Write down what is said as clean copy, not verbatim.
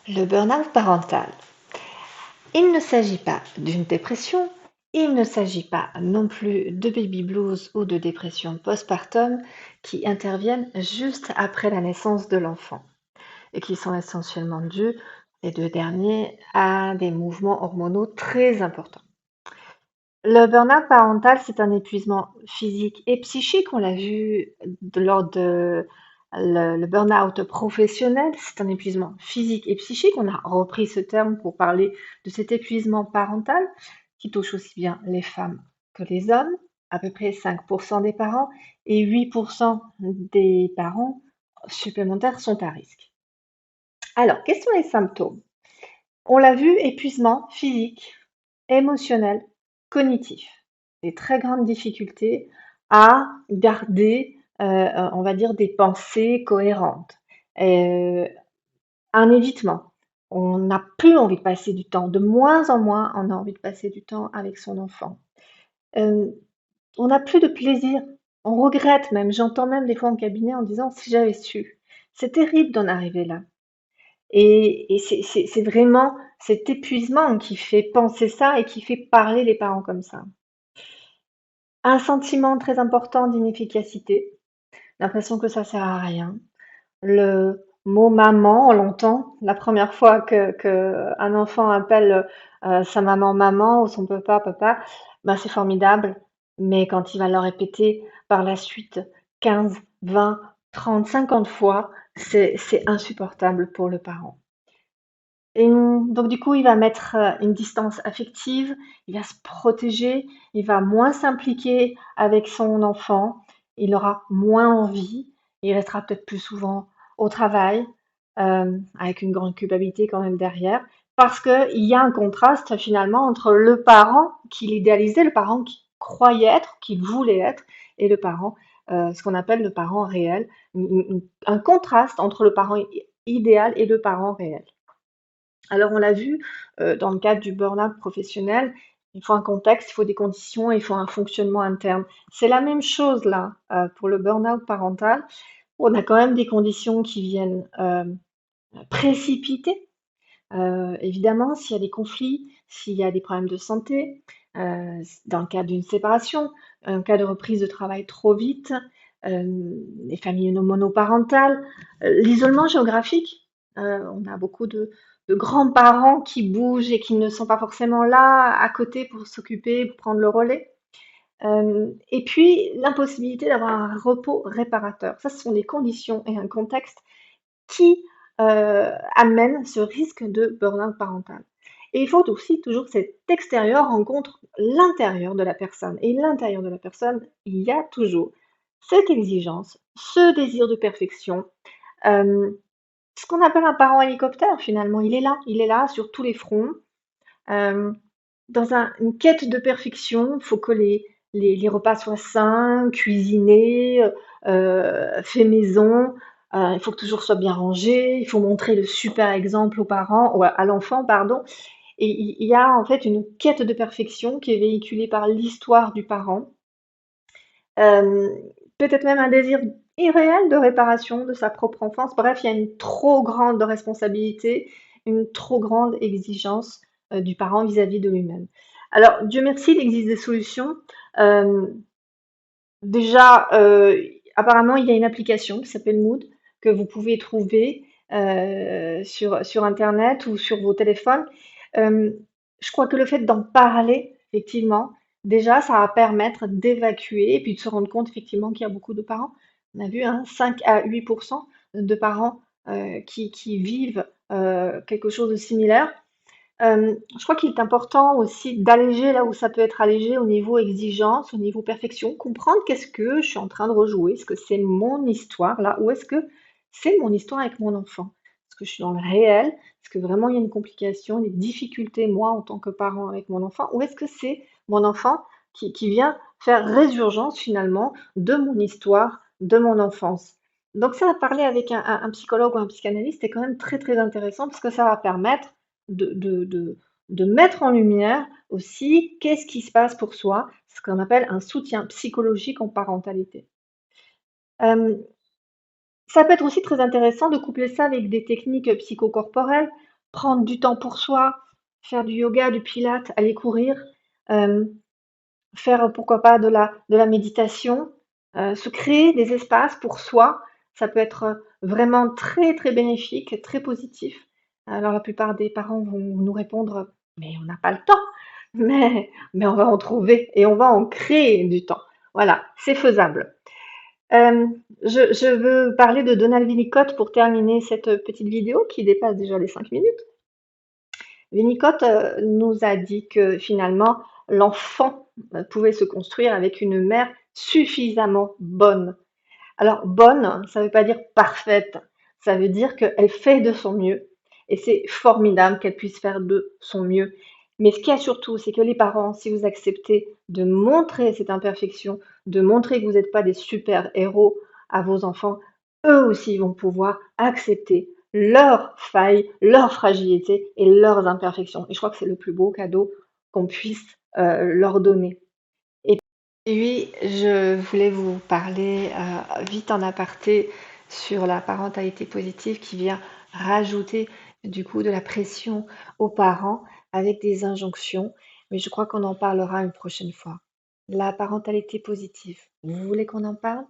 Le burn-out parental. Il ne s'agit pas d'une dépression, il ne s'agit pas non plus de baby blues ou de dépression postpartum qui interviennent juste après la naissance de l'enfant et qui sont essentiellement dus, les deux derniers, à des mouvements hormonaux très importants. Le burn-out parental, c'est un épuisement physique et psychique. On l'a vu lors de le burn-out professionnel. C'est un épuisement physique et psychique. On a repris ce terme pour parler de cet épuisement parental qui touche aussi bien les femmes que les hommes. À peu près 5% des parents et 8% des parents supplémentaires sont à risque. Alors, quels sont les symptômes? On l'a vu, épuisement physique, émotionnel, cognitif. Des très grandes difficultés à garder, on va dire des pensées cohérentes. Heu, un évitement. On n'a plus envie de passer du temps, de moins en moins, on a envie de passer du temps avec son enfant. Hem, on n'a plus de plaisir, on regrette même. J'entends même des fois en cabinet en disant: «Si j'avais su». C'est terrible d'en arriver là. Et c'est vraiment cet épuisement qui fait penser ça et qui fait parler les parents comme ça. Un sentiment très important d'inefficacité, l'impression que ça sert à rien. Le mot maman, on l'entend la première fois que un enfant appelle, sa maman maman ou son papa papa, bah, c'est formidable, mais quand il va le répéter par la suite 15, 20, 30, 50 fois, c'est insupportable pour le parent. Et donc du coup, il va mettre, une distance affective, il va se protéger, il va moins s'impliquer avec son enfant, il aura moins envie, il restera peut-être plus souvent au travail, avec une grande culpabilité quand même derrière. Parce qu'il y a un contraste finalement entre le parent qu'il idéalisait, le parent qu'il croyait être, qu'il voulait être et le parent, ce qu'on appelle le parent réel. Un contraste entre le parent idéal et le parent réel. Alors on l'a vu, dans le cadre du burn-out professionnel, il faut un contexte, il faut des conditions, il faut un fonctionnement interne. C'est la même chose là, pour le burn-out parental. On a quand même des conditions qui viennent, précipiter, évidemment, s'il y a des conflits, s'il y a des problèmes de santé, dans le cadre d'une séparation, un cas de reprise de travail trop vite, les familles monoparentales, l'isolement géographique. On a beaucoup de grands-parents qui bougent et qui ne sont pas forcément là, à côté pour s'occuper, pour prendre le relais. Et puis l'impossibilité d'avoir un repos réparateur. Ça, ce sont des conditions et un contexte qui, amène ce risque de burn-out parental. Et il faut aussi toujours que cet extérieur rencontre l'intérieur de la personne. Et l'intérieur de la personne, il y a toujours cette exigence, ce désir de perfection, hem, ce qu'on appelle un parent hélicoptère finalement. Il est là sur tous les fronts, hem, dans une quête de perfection. Il faut que les repas soient sains, cuisinés, faits maison. Il faut que toujours soit bien rangé. Il faut montrer le super exemple aux parents ou à l'enfant, pardon. Et il y a en fait une quête de perfection qui est véhiculée par l'histoire du parent. Hem, peut-être même un désir irréel de réparation de sa propre enfance. Bref, il y a une trop grande responsabilité, une trop grande exigence, du parent vis-à-vis de lui-même. Alors Dieu merci, il existe des solutions. Hem, déjà, apparemment, il y a une application qui s'appelle Mood que vous pouvez trouver, sur internet ou sur vos téléphones. Hem, je crois que le fait d'en parler, effectivement, déjà, ça va permettre d'évacuer et puis de se rendre compte effectivement qu'il y a beaucoup de parents. On a vu, hein, 5 à 8 de parents, qui vivent, quelque chose de similaire. Je crois qu'il est important aussi d'alléger là où ça peut être allégé au niveau exigence, au niveau perfection, comprendre qu'est-ce que je suis en train de rejouer? Est-ce que c'est mon histoire là? Ou est-ce que c'est mon histoire avec mon enfant? Est-ce que je suis dans le réel? Est-ce que vraiment il y a une complication, des difficultés, moi, en tant que parent avec mon enfant? Ou est-ce que c'est mon enfant qui vient faire résurgence finalement de mon histoire, de mon enfance? Donc ça, parler avec un psychologue ou un psychanalyste est quand même très très intéressant parce que ça va permettre de de de de mettre en lumière aussi qu'est-ce qui se passe pour soi, ce qu'on appelle un soutien psychologique en parentalité. Hem, ça peut être aussi très intéressant de coupler ça avec des techniques, psychocorporelles. prendre du temps pour soi, faire du yoga, du pilates, aller courir, hem, faire, pourquoi pas de la méditation, se créer des espaces pour soi, ça peut être, vraiment très, très bénéfique, très positif. Alors la plupart des parents vont nous répondre: «Mais on n'a pas le temps!» mais on va en trouver et on va en créer du temps. Voilà, c'est faisable. Je veux parler de Donald Winnicott pour terminer cette petite vidéo qui dépasse déjà les 5 minutes. Winnicott, nous a dit que finalement l'enfant, pouvait se construire avec une mère suffisamment bonne. Alors bonne, ça ne veut pas dire parfaite, ça veut dire qu'elle fait de son mieux et c'est formidable qu'elle puisse faire de son mieux. Mais ce qu'il y a surtout, c'est que les parents, si vous acceptez de montrer cette imperfection, de montrer que vous n'êtes pas des super héros à vos enfants, eux aussi vont pouvoir accepter leurs failles, leurs fragilités et leurs imperfections. Et je crois que c'est le plus beau cadeau qu'on puisse leur donner. Et oui, je voulais vous parler vite en aparté sur la parentalité positive qui vient rajouter du coup de la pression aux parents avec des injonctions, mais je crois qu'on en parlera une prochaine fois. La parentalité positive, vous voulez qu'on en parle?